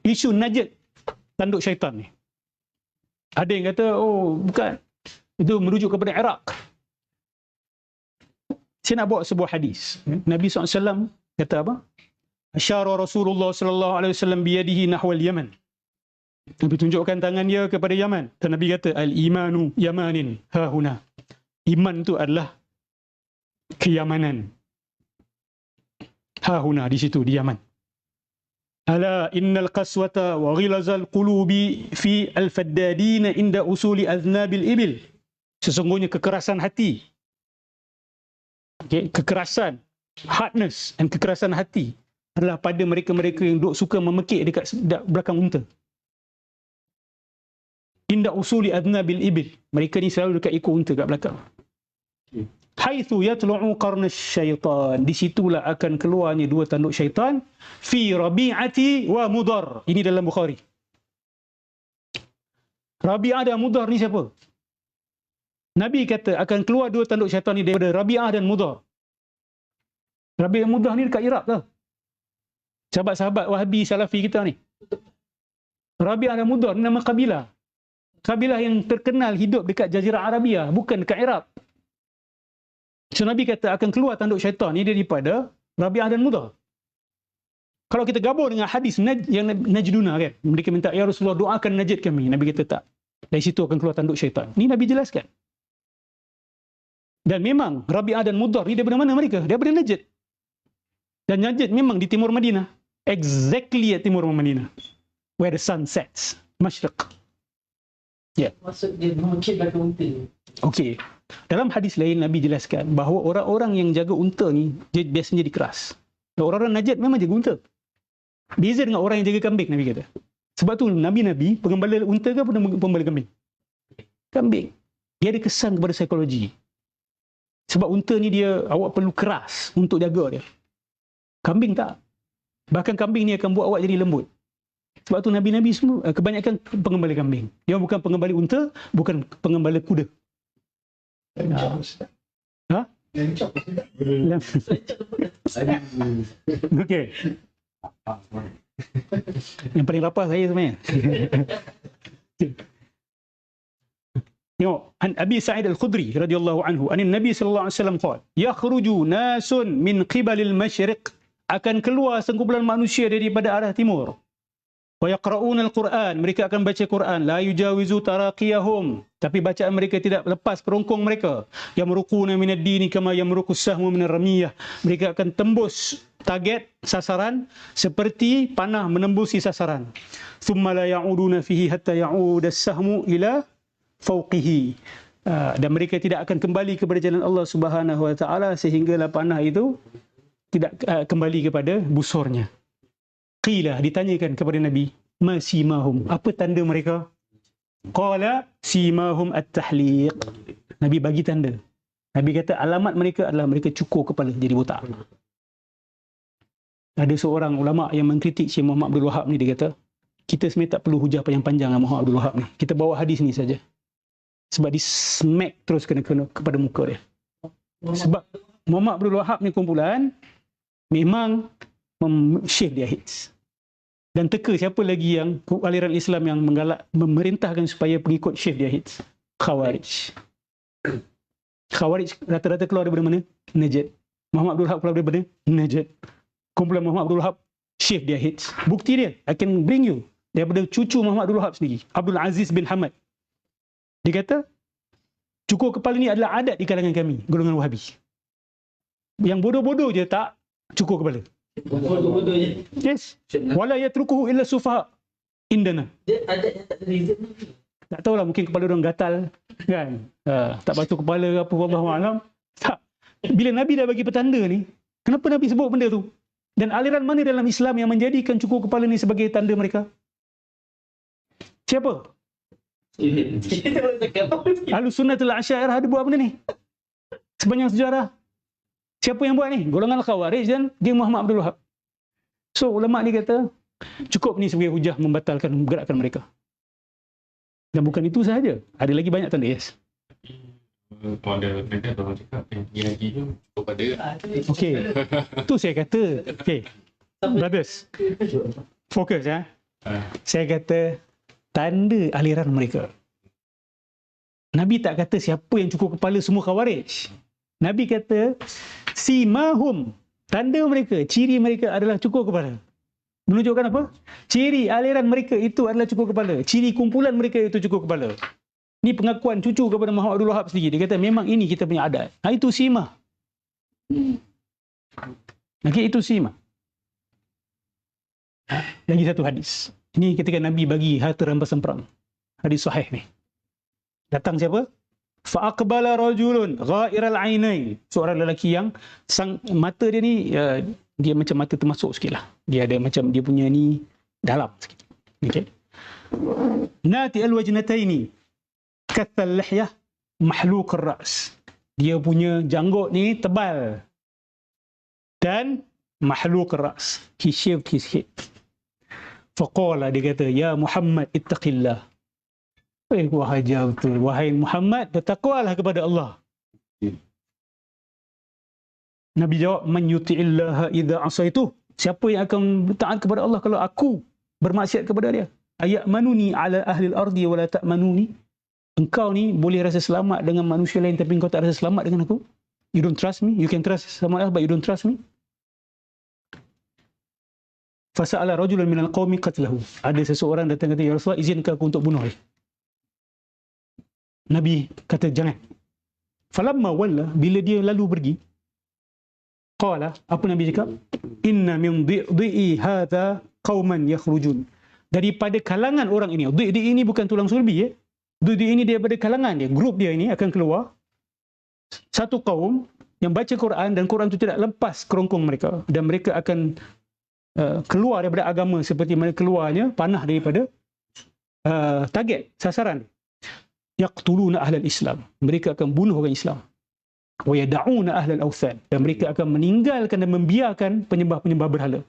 isu Najd tanduk syaitan ni. Ada yang kata, oh bukan, itu merujuk kepada Iraq. Saya nak bawa sebuah hadis. Nabi SAW kata apa? Asyara Rasulullah SAW biyadihi nahwal Yaman. Nabi tunjukkan tangan dia kepada Yaman. Dan Nabi kata, al-imanu yamanin hahuna. Iman itu adalah keyamanan. Hahuna, di situ, di Yaman. Ala innal qaswata wa ghilazal qulubi fi al-faddadina inda usuli aznabil ibil. Sesungguhnya kekerasan hati, kekerasan, hardness dan kekerasan hati adalah pada mereka-mereka yang duk suka memekik dekat belakang unta. Inda usuli aznabil ibil. Mereka ni selalu dekat ekor unta kat belakang. Haitsu yatlu'u qarna syaitan. Di situlah akan keluarnya dua tanduk syaitan. Fi Rabi'ati wa Mudar. Ini dalam Bukhari. Rabi'ah dan Mudar ni siapa? Nabi kata akan keluar dua tanduk syaitan ni daripada Rabi'ah dan Mudar. Rabi'ah dan Mudar ni dekat Iraq ke? Sahabat-sahabat Wahabi Salafi kita ni. Rabi'ah dan Mudar ni nama kabilah. Kabilah yang terkenal hidup dekat Jazirah Arabia, bukan dekat Iraq. So Nabi kata akan keluar tanduk syaitan ni daripada Rabi'ah dan Mudar. Kalau kita gabung dengan hadis yang Najduna kan, mereka minta, ya Rasulullah doakan Najd kami. Nabi kata tak. Dari situ akan keluar tanduk syaitan. Ni Nabi jelaskan. Dan memang Rabi'ah dan Mudar ni daripada mana mereka? Daripada Najd. Dan Najd memang di timur Madinah. Exactly at timur Madinah. Where the sun sets. Masyriq. Ya. Maksud dia mungkin bagi unta. Okey. Dalam hadis lain Nabi jelaskan bahawa orang-orang yang jaga unta ni dia biasanya dikeras. Dan orang-orang Najd memang jaga unta. Beza dengan orang yang jaga kambing, Nabi kata. Sebab tu Nabi penggembala unta ke penggembala kambing? Kambing. Dia ada kesan kepada psikologi. Sebab unta ni dia awak perlu keras untuk jaga dia. Kambing tak. Bahkan kambing ni akan buat awak jadi lembut. Sebab tu Nabi-Nabi semua kebanyakan penggembala kambing. Dia bukan penggembala unta, bukan penggembala kuda. Ha? Okey. Yang paling lapar saya sebenarnya. Tengok, Abi Sa'id Al-Khudri radhiyallahu anhu, anin Nabi sallallahu alaihi wasallam qala, yakhruju nasun min qibalil masyriq, akan keluar sekumpulan manusia daripada arah timur. Wa yaqra'una al-Quran, mereka akan baca Quran, la yujawizu taraqiyahum, tapi bacaan mereka tidak lepas kerongkong mereka. Yamruquna minad dini kama yamruqus sahmu minar ramiyah, mereka akan tembus target sasaran seperti panah menembusi sasaran. Thumma la ya'uduna fihi hatta ya'uda as-sahmu ila fawqihi, dan mereka tidak akan kembali kepada jalan Allah Subhanahu wa taala sehinggalah panah itu tidak kembali kepada busurnya. Qila, ditanyakan kepada Nabi, ma simahum, apa tanda mereka? Qala simahum at-tahliq. Nabi bagi tanda. Nabi kata alamat mereka adalah mereka cukur kepala jadi botak. Ada seorang ulama yang mengkritik Syekh Muhammad Abdul Wahab ni, dia kata kita sebenarnya tak perlu hujah panjang-panjang dengan Muhammad Abdul Wahab ni. Kita bawa hadis ni saja. Sebab di smack terus kena kepada muka dia. Sebab Muhammad Abdul Wahab ni kumpulan memang shift dia hits. Dan teka siapa lagi yang aliran Islam yang menggalak memerintahkan supaya pengikut shift dia hits? Khawarij. Khawarij rata-rata keluar daripada mana? Najd. Muhammad Abdul Wahab keluar daripada Najd. Kumpulan Muhammad Abdul Wahab shift dia hits. Bukti dia, I can bring you daripada cucu Muhammad Abdul Wahab sendiri, Abdul Aziz bin Hamad. Dia kata cukur kepala ni adalah adat di kalangan kami, golongan Wahabi. Yang bodoh-bodoh je tak cukur kepala. Bodoh-bodoh je. Yes. Wala yatrukuhu illa sufaha indana. Dia adat yang tak ada reason. Tak tahulah, mungkin kepala orang gatal kan. Tak basuh kepala ke apa, wallahu alam. Tak. Bila Nabi dah bagi petanda ni, kenapa Nabi sebut benda tu? Dan aliran mana dalam Islam yang menjadikan cukur kepala ni sebagai tanda mereka? Siapa? Ahlus Sunnatul Asy'ariyah ada buat benda ni. Sepanjang sejarah. Siapa yang buat ni? Golongan Khawarij dan geng Muhammad Abdul Wahab. So ulama ni kata cukup ni sebagai hujah membatalkan gerakan mereka. Dan bukan itu sahaja, ada lagi banyak tanda. Yes. Pada mereka orang cakap yang lagi tu cukup pada. Okey. Tu saya kata. Okey. Brothers. Fokus ya. Saya kata tanda aliran mereka. Nabi tak kata siapa yang cukur kepala semua Khawarij. Nabi kata simahum, tanda mereka, ciri mereka adalah cukur kepala. Menunjukkan apa? Ciri aliran mereka itu adalah cukur kepala. Ciri kumpulan mereka itu cukur kepala. Ini pengakuan cucu kepada Muhammad Abdul Wahab sendiri. Dia kata memang ini kita punya adat. Itu simah. Okey, itu simah. Lagi satu hadis. Ini ketika Nabi bagi harta rampasan perang. Hadis sahih ni. Datang siapa? Fa'aqbala rajulun ghairal ainain. Seorang lelaki yang mata dia ni dia macam mata termasuk sikit lah. Dia ada macam dia punya ni dalam sikit. Okey. Nati al-wajnataini kathal lihyah mahluk ar-ra's. Dia punya janggut ni tebal dan mahluk ar-ra's. He shaved his head. Faqala, dia kata, ya Muhammad ittaqillah. Wahai betul. Wahai Muhammad, bertakwalah kepada Allah. Nabi jawab, man yuti'illaha idza asaitu. Siapa yang akan taat kepada Allah kalau aku bermaksiat kepada dia? Ayatmanuni ala ahli al-ardi wa la ta'manuni. Engkau ni boleh rasa selamat dengan manusia lain tapi engkau tak rasa selamat dengan aku? You don't trust me? You can trust someone else but you don't trust me? Fasa'ala rajulan minal qawmi qatlahu. Ada seseorang datang kata, ya Rasulullah, izinkan aku untuk bunuh dia. Nabi kata jangan. Falamma walla, bila dia lalu pergi, qala, apa Nabi cakap? Inna min dhi'i hadha qauman yakhrujun. Daripada kalangan orang ini. Dhi'i ini bukan tulang sulbi ya. Dhi'i ini daripada kalangan dia, grup dia ini akan keluar satu kaum yang baca Quran dan Quran itu tidak lepas kerongkong mereka dan mereka akan keluar daripada agama seperti mana keluarnya panah daripada target sasaran. Yaqtuluna ahlal Islam, mereka akan bunuh orang Islam. Wa yad'una ahlal awthan, dan mereka akan meninggalkan dan membiarkan penyembah-penyembah berhala.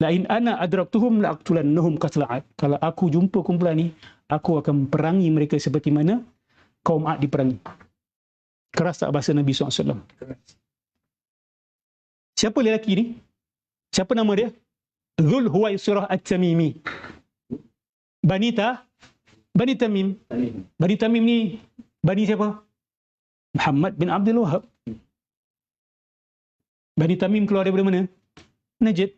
La in ana adraktuhum la aqtulannahum qatla'at. Kalau aku jumpa kumpulan ni, aku akan perangi mereka seperti mana kaum Ad diperangi. Keras tak bahasa Nabi SAW? Siapa lelaki ni? Siapa nama dia? Dhul Huwaisirah At-Tamimi. Bani Tamim. Bani Tamim ni Bani siapa? Muhammad bin Abdul Wahab. Bani Tamim keluar daripada mana? Najd.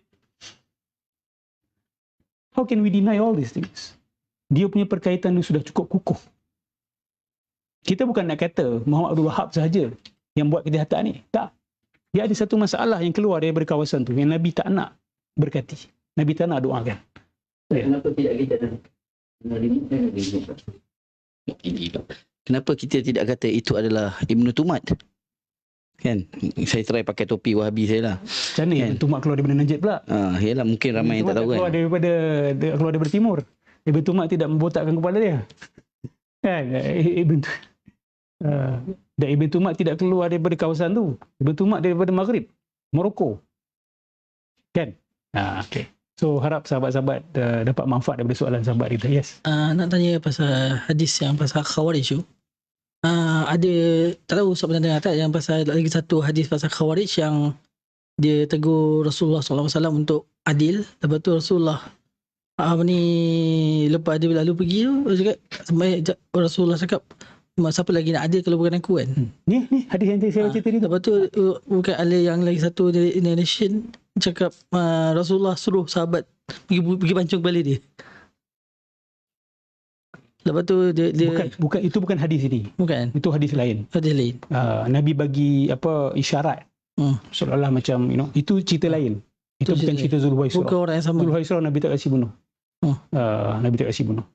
How can we deny all these things? Dia punya perkaitan ni sudah cukup kukuh. Kita bukan nak kata Muhammad Abdul Wahab sahaja yang buat kejahatan ni. Tak. Dia ada satu masalah yang keluar daripada kawasan tu yang Nabi tak nak berkati. Nabi tak nak doakan. Kenapa tidak kita Kenapa kita tidak kata itu adalah Ibn Tumat? Kan? Saya try pakai topi Wahabi saya lah. Macam mana Ibn Tumat keluar daripada Najd pula? Yalah, mungkin ramai yang tak tahu kan. Keluar daripada timur. Ibn Tumat tidak membotakkan kepala dia. Kan? Dan Ibn Tumat tidak keluar daripada kawasan tu. Ibn Tumat daripada Maghrib, Morocco. Kan? Okay. So harap sahabat-sahabat dapat manfaat daripada soalan sahabat kita. Yes. Nak tanya pasal hadis yang pasal Khawarij tu. Ada, tak tahu sobat dengar tak, yang pasal lagi satu hadis pasal Khawarij yang dia tegur Rasulullah SAW untuk adil. Lepas tu Rasulullah lepas dia lalu pergi tu, Rasulullah cakap, siapa lagi nak adil kalau bukan aku kan? Ni hadis yang saya baca tadi tu. Lepas tu bukan ada yang lagi satu dari narration cakap Rasulullah suruh sahabat pergi pancung kepala dia. Lepas tu dia bukan itu bukan hadis ini. Bukan. Itu hadis lain. Hadis lain. Nabi bagi isyarat. Seolah-olah macam itu cerita lain. Itu bukan cerita Zulhuwaisirah. Bukan orang yang sama. Zulhuwaisirah Nabi tak kasi bunuh. Nabi tak kasi bunuh.